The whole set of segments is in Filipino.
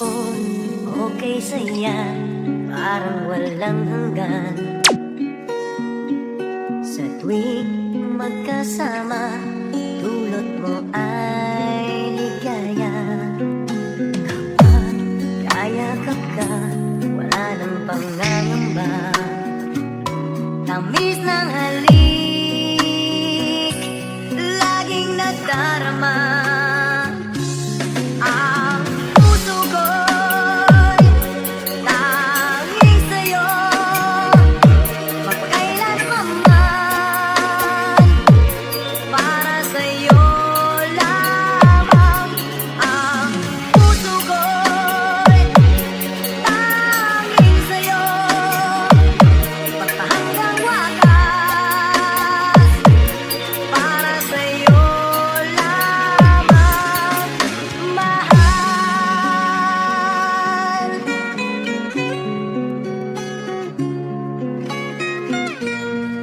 Noon, okay saya, parang walang hanggan. Sa tuwing magkasama, dulot mo ay ligaya. Kapag kayakap ka, wala nang pangangamba. Tamis ng halik, laging nagdarama.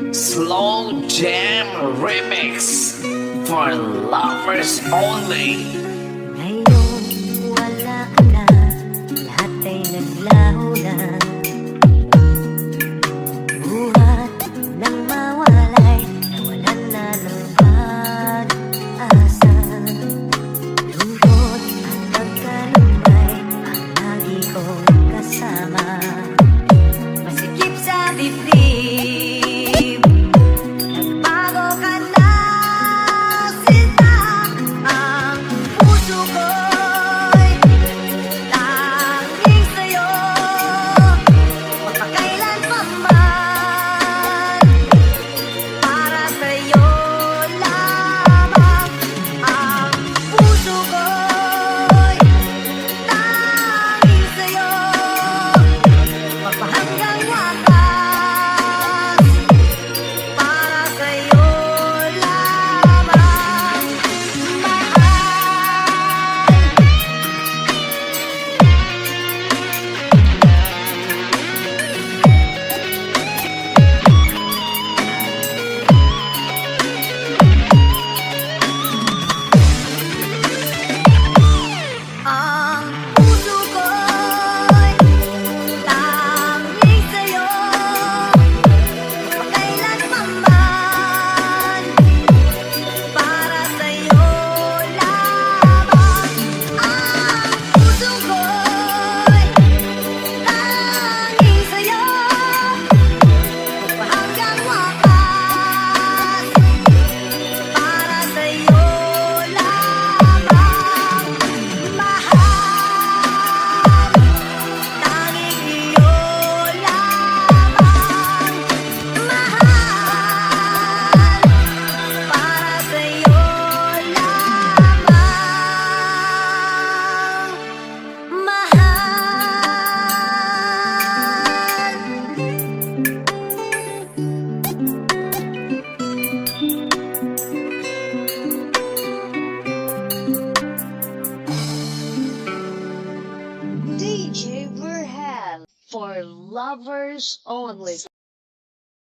Slow Jam Remix for lovers only. Ngayon wala ka na, lahat ay naglaho na. Buhat ng mawalay, nawalan na ng pag-asa. Lungkot at pagkalumbay, ang lagi kong kasama. Masikip sa dibdib, DJ Verhel for lovers only.